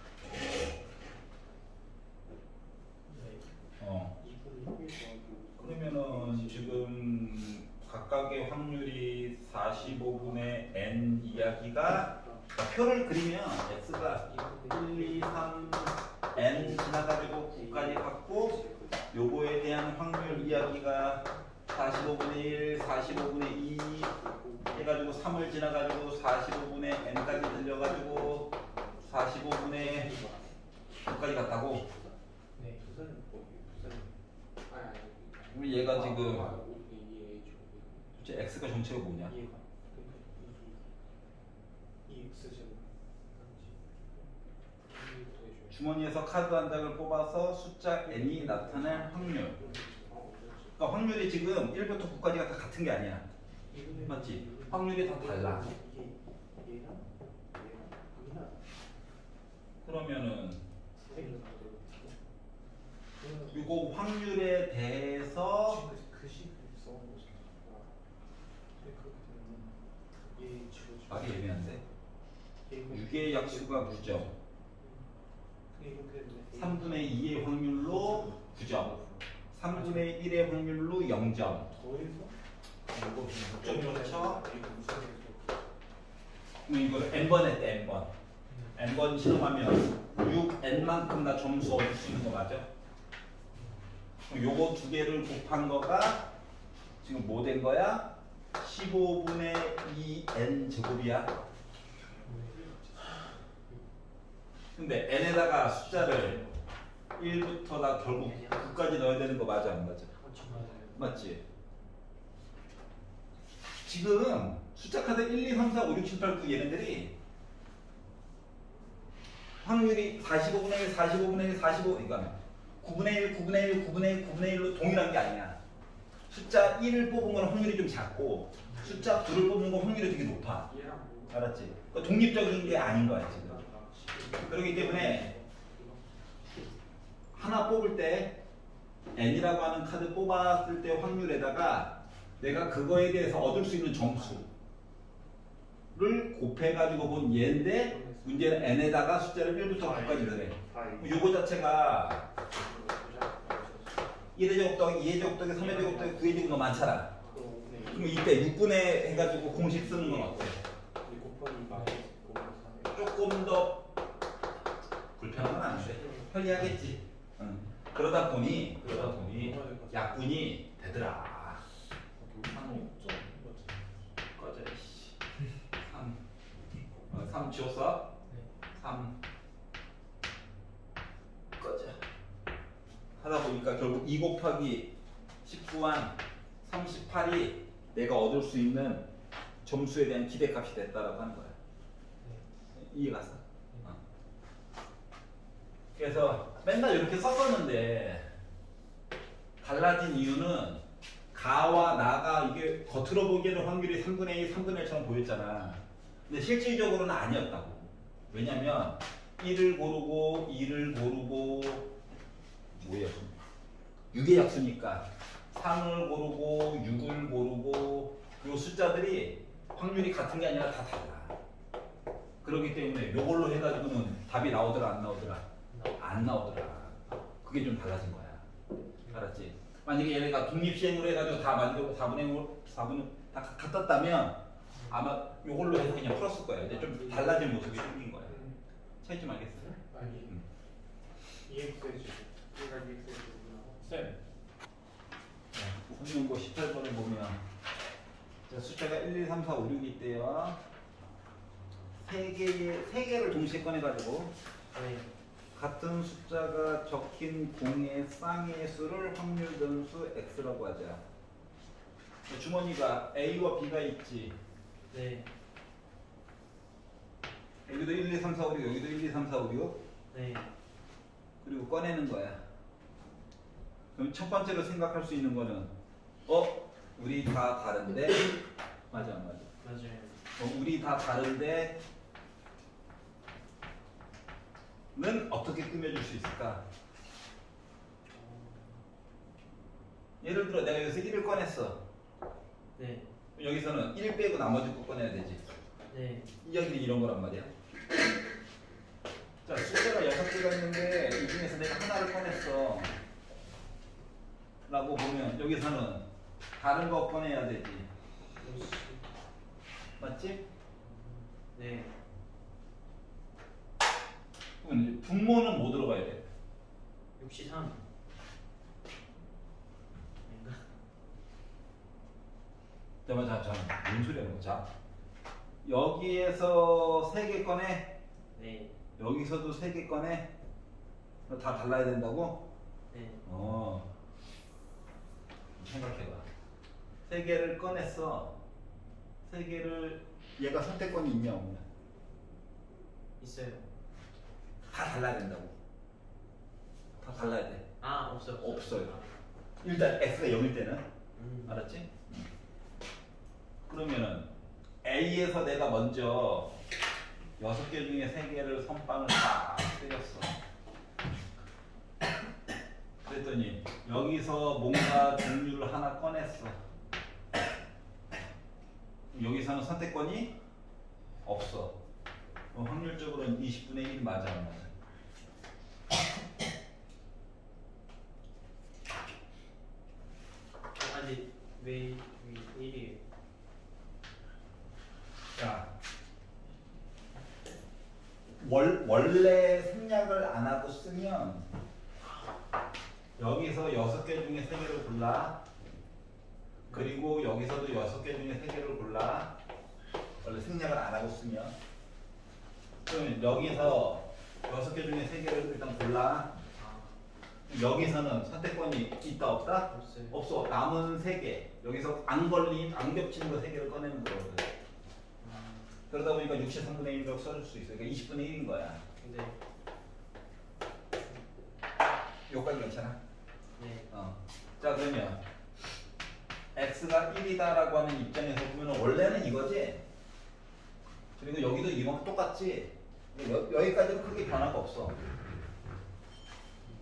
그러면은 지금 각각의 확률이 45분의 n 이야기가 표를 그리면 x가 1, 2, 3, n 지나가지고 9까지 갔고 요거에 대한 확률 이야기가 45분의 1, 45분의 2 해가지고 3을 지나가지고 45분의 n까지 들려가지고 45분의 9까지 갔다고? 그럼 얘가 지금 x가 정체가 뭐냐? 주머니에서 카드 한 장을 뽑아서 숫자 n이 나타날 확률. 그러니까 확률이 지금 1부터 9까지가 다 같은 게 아니야. 맞지? 확률이 다 달라. 그러면은 이거 확률에 대해서 말이 애매한데 6의 약수가 9점 3분의 2의 확률로 9점 3분의 1의 확률로 0점 9점이 그렇죠? 그럼 이걸 n번 했대 n번 n번 실험하면 6n만큼 나 점수 얻을 수 있는 거 맞아? 그럼 요거 두 개를 곱한 거가 지금 뭐 된 거야? 15분의 2n 제곱이야. 근데 n에다가 숫자를 1부터 다 결국 9까지 넣어야 되는 거 맞아 안 맞아? 맞지? 지금 숫자 카드 1, 2, 3, 4, 5, 6, 7, 8, 9 얘네들이 확률이 45분의 1, 45분의 1, 45 그러니까 9분의 1, 9분의 1, 9분의 1, 9분의 1로 동일한 게 아니야. 숫자 1을 뽑은 건 확률이 좀 작고 숫자 2를 뽑는 건 확률이 되게 높아. 알았지? 그러니까 독립적인 게 아닌 거야 지금. 그렇기 때문에 하나 뽑을 때 n이라고 하는 카드 뽑았을 때 확률에다가 내가 그거에 대해서 얻을 수 있는 점수를 곱해가지고 본 얘인데 문제는 n에다가 숫자를 1부터 9까지 넣으래. 요거 자체가 1의 제곱 더하기 2의 제곱 더하기 3의 제곱 더하기 9의 제곱 너 많잖아. 그럼 이때 6분의 해가지고 공식 쓰는 건 어때? 조금 더 불편한 건 아닌데 편리하겠지. 그러다 보니 약분이 되더라. 3 지웠어? 3 하다 보니까 결국 2 곱하기 19한 38이 내가 얻을 수 있는 점수에 대한 기대값이 됐다라고 하는 거야. 이해갔어? 그래서 맨날 이렇게 썼었는데 달라진 이유는 가와 나가 이게 겉으로 보기에는 확률이 3분의 2, 3분의 1처럼 보였잖아. 근데 실질적으로는 아니었다고. 왜냐면 1을 고르고 2를 고르고 뭐야? 6의 약수니까 3을 고르고 6을 고르고 요 숫자들이 확률이 같은 게 아니라 다 달라. 그렇기 때문에 요걸로 해가지고는 답이 나오더라 안 나오더라? 안 나오더라. 그게 좀 달라진 거야. 알았지? 만약에 얘네가 독립시행으로 해가지고 다 만들고 4분의 다 같았다면 아마 요걸로 해서 그냥 풀었을 거야. 이제 좀 달라진 모습이 생긴 거야. 차이 좀 알겠어? 아니 EX의 제곱 얘가 EX의 제곱이나 쌤. 성경고 18번을 보면 자, 숫자가 1, 2, 3, 4, 5, 6이 있대요. 세 개를 동시에 꺼내가지고 같은 숫자가 적힌 공의 쌍의 수를 확률 변수 x라고 하자. 주머니가 a와 b가 있지. 네. 여기도 1, 2, 3, 4, 5, 6, 여기도 1, 2, 3, 4, 5, 6. 네. 그리고 꺼내는 거야. 그럼 첫 번째로 생각할 수 있는 거는 우리 다 다른데 맞아 안 맞아? 맞아요. 우리 다 다른데 는 어떻게 꾸며줄 수 있을까? 예를 들어 내가 여기서 1을 꺼냈어. 네. 여기서는 1 빼고 나머지 거 꺼내야 되지. 네. 이야기는 이런 거란 말이야. 자, 숫자가 6개가 있는데 이 중에서 내가 하나를 꺼냈어 라고 보면 여기서는 다른 거 꺼내야 되지. 맞지? 네. 그러면 분모는 뭐 들어가야 돼? 63. 아닌가? 자, 뭔 소리 하는 거야? 자, 여기에서 3개 꺼내. 네. 여기서도 3개 꺼내. 다 달라야 된다고? 네. 생각해봐. 3개를 꺼냈어. 3개를 얘가 선택권이 있냐 없냐? 있어요. 다 달라야 된다고. 다 달라야 돼. 아, 없어요. 없어요. 일단 x가 0일 때는 음. 알았지? 그러면은 A에서 내가 먼저 6개 중에 3개를 선빵을 다 때렸어. 그랬더니 여기서 뭔가 종류를 하나 꺼냈어. 여기서는 선택권이 없어. 확률적으로는 20분의 1 맞아 안 맞아? 아직 왜 1이에요? 자, 원래 생략을 안 하고 쓰면 여기서 6개 중에 3개를 골라. 그리고 여기서도 6개 중에 3개를 골라. 원래 생략을 안 하고 쓰면 그러면 여기서 6개 중에 3개를 일단 골라. 여기서는 선택권이 있다 없다? 없어요. 없어. 남은 3개. 여기서 안 걸린, 안 겹치는 거 3개를 꺼내는 거거든. 그러다 보니까 63분의 1이라고 써줄 수 있어. 그러니까 20분의 1인 거야. 네. 여기까지 괜찮아? 네. 자, 그러면 x가 1이다라고 하는 입장에서 보면 원래는 이거지. 그리고 여기도 이만큼 똑같지. 여기까지는 크게 변화가 없어.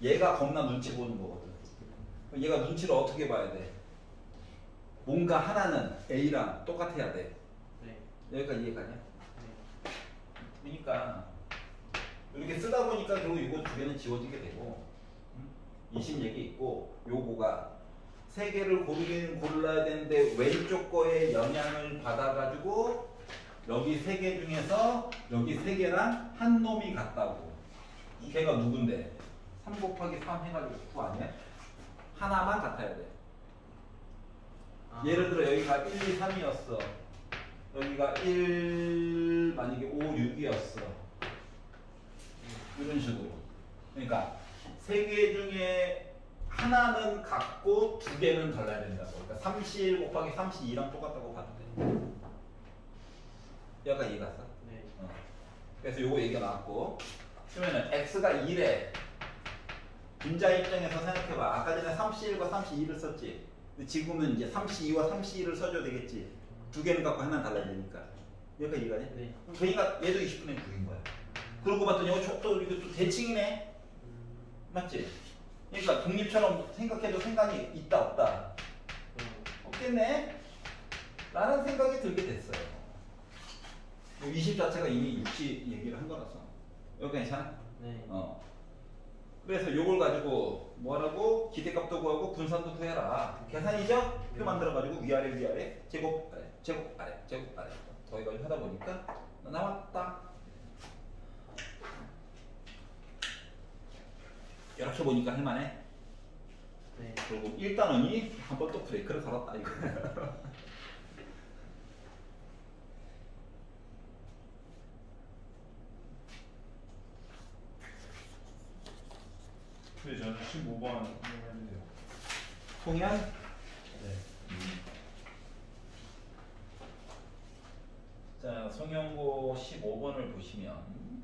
얘가 겁나 눈치 보는 거거든. 그럼 얘가 눈치를 어떻게 봐야 돼? 뭔가 하나는 A랑 똑같아야 돼. 네. 여기까지 이해가냐? 네. 그러니까 이렇게 쓰다 보니까 결국 이거 두 개는 지워지게 되고 이심 얘기 있고 요거가 3개를 고르긴 골라야 되는데 왼쪽 거에 영향을 받아가지고 여기 3개 중에서 여기 3개랑 한 놈이 같다고. 걔가 누군데? 3 곱하기 3 해가지고 9 아니야? 하나만 같아야 돼. 아. 예를 들어 여기가 1, 2, 3이었어. 여기가 1 만약에 5, 6이었어. 이런 식으로. 그러니까 3개 중에 하나는 같고 두 개는 달라야 된다고. 그러니까 31 곱하기 32랑 똑같다고 봐도 돼. 여기까지 이해갔어? 네. 그래서 요거 얘기가 나왔고, 그러면은 x가 1에 분자 입장에서 생각해봐. 아까 전에 31과 32를 썼지. 근데 지금은 이제 32와 31을 써줘야 되겠지. 두 개는 갖고 하나는 달라야 되니까. 여기까지 이해가냐? 네. 그러니까 얘도 20분의 9인 거야. 그러고 봤더니 또 이것도 대칭이네. 맞지? 그러니까 독립처럼 생각해도 생각이 있다 없다. 없겠네? 라는 생각이 들게 됐어요. 20 자체가 이미 60 얘기를 한 거라서. 여기 괜찮아? 네. 그래서 요걸 가지고 뭐하라고? 기대값도 구하고 분산도 구해라. 계산이죠? 표 만들어가지고 위아래 위아래 제곱 아래 제곱 아래 제곱 아래 더해가지고 하다 보니까 나왔다. 이렇게 보니까 할만해. 네. 그리고 1단원이 한 번 또 브레이크를 걸었다 이거. 근데 저는 15번 해주세요. 송현? 네. 자, 송영고 15번을 보시면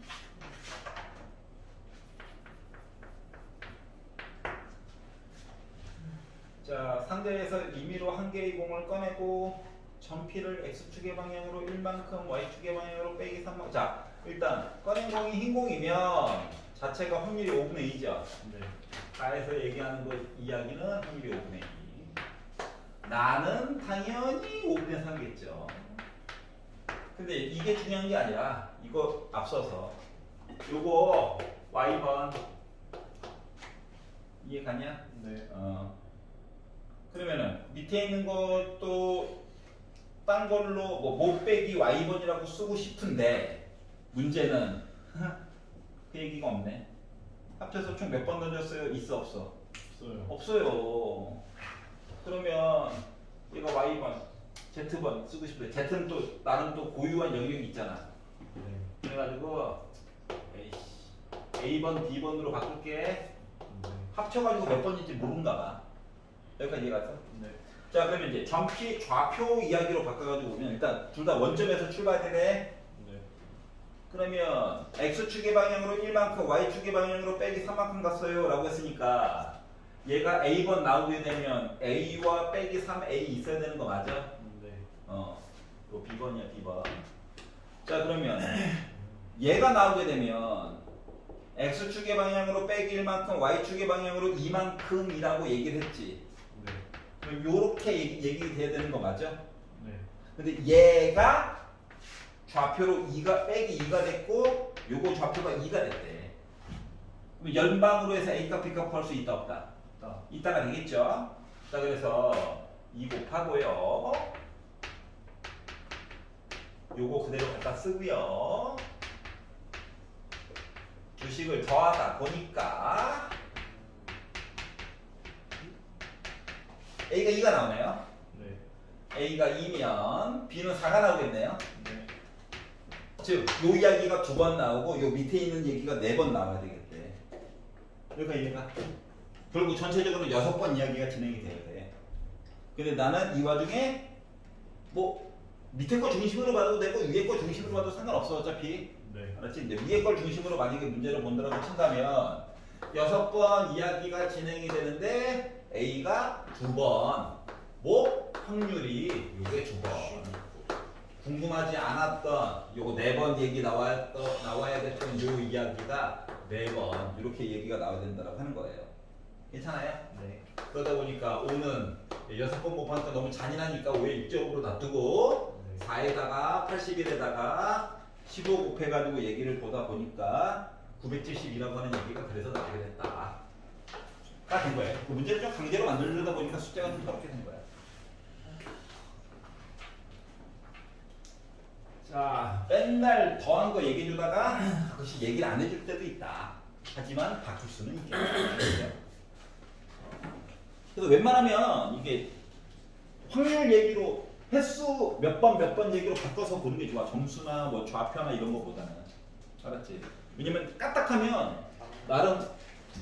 자, 상대에서 임의로 한 개의 공을 꺼내고 전피를 x축의 방향으로 1만큼 y축의 방향으로 빼기 3만큼. 자, 일단 꺼낸 공이 흰 공이면 자체가 확률이 5분의 2죠. 네. 가에서 얘기하는 거 이야기는 확률이 5분의 2. 나는 당연히 5분의 3겠죠. 근데 이게 중요한 게 아니라 이거 앞서서 요거 y번 이해 가냐? 네. 그러면은 밑에 있는 것도 딴 걸로 못 빼기 y번이라고 쓰고 싶은데 문제는 그 얘기가 없네. 합쳐서 총 몇 번 던졌어요? 있어 없어? 없어요. 없어요. 그러면 얘가 y번, z번 쓰고 싶은데 z는 또 나름 또 고유한 영역이 있잖아. 네. 그래가지고 에이씨, a번, b번으로 바꿀게. 네. 합쳐가지고 몇 번인지 모른가 봐. 여기까지 이해갔어? 네. 자, 그러면 이제 전피 좌표 이야기로 바꿔가지고 보면 일단 둘 다 원점에서 출발되네. 네. 그러면 x축의 방향으로 1만큼 y축의 방향으로 빼기 3만큼 갔어요 라고 했으니까 얘가 a번 나오게 되면 a와 빼기 3a 있어야 되는 거 맞아? 네. 이거 b번이야 b번. 자, 그러면 얘가 나오게 되면 x축의 방향으로 빼기 1만큼 y축의 방향으로 2만큼이라고 얘기를 했지. 네. 그럼 요렇게 얘기돼야 되는 거 맞아? 네. 근데 얘가 좌표로 2가 빼기 2가 됐고 요거 좌표가 2가 됐대. 그럼 연방으로 해서 A값 B값 구할 수 있다 없다? 있다가 되겠죠. 자, 그래서 2 곱하고요. 요거 그대로 갖다 쓰고요. 주식을 더하다 보니까 A가 2가 나오네요. 네. A가 2면 B는 4가 나오겠네요. 네. 즉, 요 이야기가 2번 나오고 요 밑에 있는 얘기가 4번 나와야 되겠대. 여기가 이해가? 결국 전체적으로 6번 이야기가 진행이 돼야 돼. 근데 나는 이 와중에 뭐 밑에 거 중심으로 봐도 되고 위에 거 중심으로 봐도 상관없어 어차피. 네. 알았지? 근데 위에 걸 중심으로 만약에 문제를 본다라고 친다면 6번 이야기가 진행이 되는데 A가 2번, 뭐 확률이 요게 2번. 궁금하지 않았던 요거 4번 얘기 나와야 됐던 요 이야기가 4번 이렇게 얘기가 나와야 된다고 하는 거예요. 괜찮아요? 네. 그러다 보니까 5는 6번 못 봤으니까 너무 잔인하니까 5에 6점으로 놔두고 네. 4에다가 81에다가 15 곱해가지고 얘기를 보다 보니까 972라고 하는 얘기가 그래서 나오게 됐다. 딱 된 거예요. 그 문제를 좀 강제로 만들려다 보니까 숫자가 좀 더럽게 된 거야. 자, 맨날 더한 거 얘기해주다가 가끔씩 얘기를 안 해줄 때도 있다. 하지만 바꿀 수는 있겠죠. 그래서 웬만하면 이게 확률 얘기로 횟수 몇 번 얘기로 바꿔서 보는 게 좋아. 점수나 뭐 좌표나 이런 거보다는. 알았지? 왜냐면 까딱하면 나름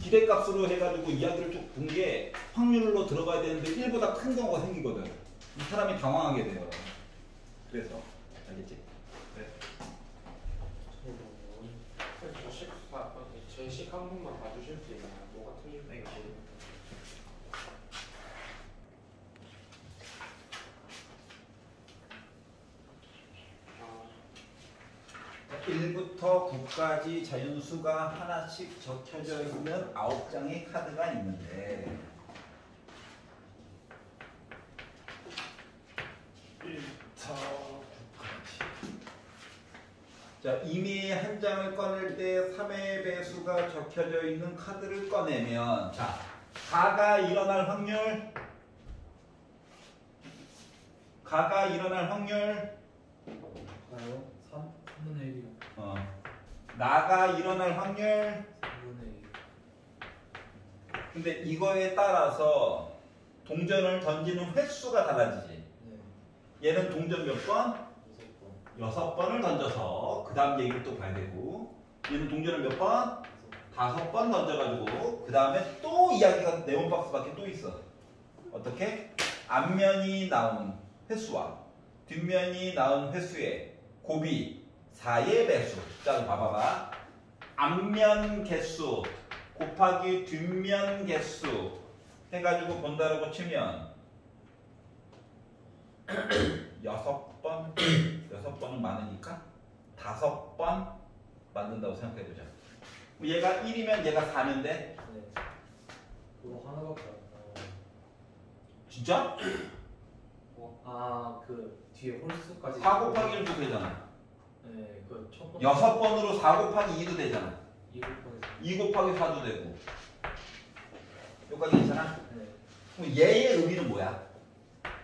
기대값으로 해가지고 이야기를 쭉 본 게 확률로 들어가야 되는데 1보다 큰 경우가 생기거든. 이 사람이 당황하게 돼요. 그래서 알겠지? 제식 한 번만 봐주실 수 있나요? 뭐가 틀린지 모르겠어요. 아, 1부터 9까지 자연수가 하나씩 적혀져 있는 9장의 카드가 있는데 1부터 9까지. 자, 이미 한 장을 꺼낼 때 3의 배수가 적혀져 있는 카드를 꺼내면 자, 4가 일어날 확률 가요? 3분의 1이요. 나가 일어날 확률 3분의 1. 근데 이거에 따라서 동전을 던지는 횟수가 달라지지. 네. 얘는 동전 몇 번? 6번. 6번을 던져서 그 다음 얘기를 또 봐야 되고 얘는 동전을 몇 번? 5번 던져가지고 그 다음에 또 이야기가 네온박스밖에 또 있어. 어떻게? 앞면이 나온 횟수와 뒷면이 나온 횟수의 곱이 4의 배수. 자, 봐봐봐. 앞면 개수 곱하기 뒷면 개수 해가지고 본다라고 치면 6번은 많으니까 5번 만든다고 생각해보자. 얘가 1이면 얘가 4면 돼? 네. 그거 하나밖에 안 나와요. 진짜? 아, 그 뒤에 홀수까지. 4 곱하기 1도 되잖아. 네, 그 첫 번째. 6번으로 4 곱하기 2도 되잖아. 2 곱하기 2 곱하기 4도 되고. 여기까지 괜찮아? 네. 그럼 얘의 의미는 뭐야?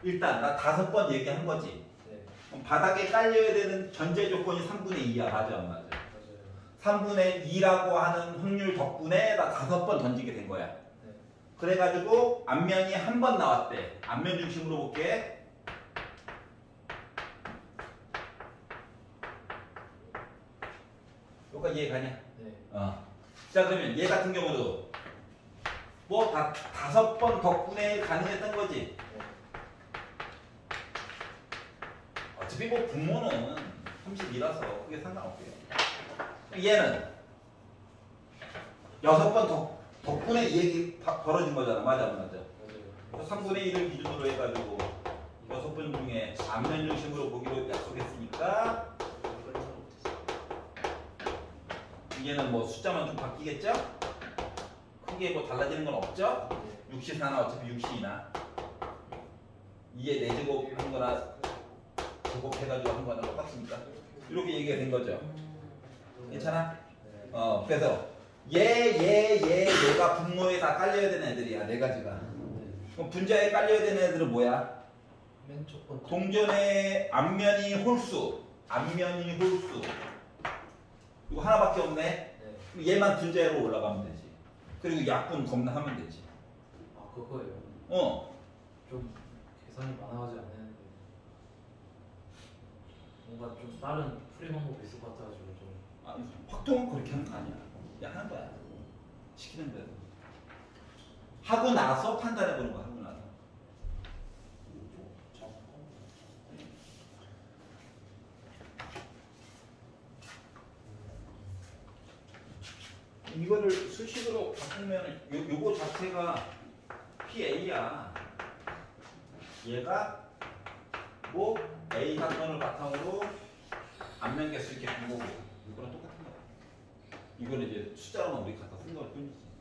일단 나 5번 얘기한 거지. 네. 그럼 바닥에 깔려야 되는 전제 조건이 3분의 2야. 맞아 안 맞아? 맞아요. 3분의 2라고 하는 확률 덕분에 나 5번 던지게 된 거야. 네. 그래가지고 앞면이 한 번 나왔대. 앞면 중심으로 볼게. 여기까지 이해가냐? 네. 자, 그러면 얘 같은 경우도 뭐 다 5번 덕분에 가능했던 거지. 네. 어차피 뭐 분모는 32라서 그게 상관없고요. 얘는 6번 덕분에 이 얘기 벌어진 거잖아. 맞아 안 맞아? 맞아요. 3분의 1을 기준으로 해가지고 6번 중에 앞면 중심으로 보기로 약속했으니까 얘는 뭐 숫자만 좀 바뀌겠죠? 크게 뭐 달라지는 건 없죠? 6시 4나 어차피 6시나 2에 4제곱 한 거나 제곱해가지고 한 거나 똑같으니까 이렇게 얘기가 된 거죠. 괜찮아? 네. 그래서 얘가 분모에 다 깔려야 되는 애들이야. 4가지가. 네. 그럼 분자에 깔려야 되는 애들은 뭐야? 맨 첫 번째. 동전의 앞면이 홀수. 이거 하나밖에 없네. 네. 그럼 얘만 분자로 올라가면 되지. 그리고 약분 겁나 하면 되지. 아, 그거예요. 좀 계산이 많아가지고 안 했는데 뭔가 좀 다른 풀이 방법이 있을 것 같아가지고 좀. 확동은 그렇게 하는 거 아니야. 그냥 하는 거야. 시키는 대로. 하고 나서 판단해 보는 거야. 하고 나서. 이거를 수식으로 바꾸면 요거 자체가 PA야. 얘가 뭐 A 사건을 바탕으로 앞면 개수 이렇게 본 거고 이거랑 똑같은 거야. 이거는 이제 숫자로만 우리 갖다 쓴 걸 뿐이지.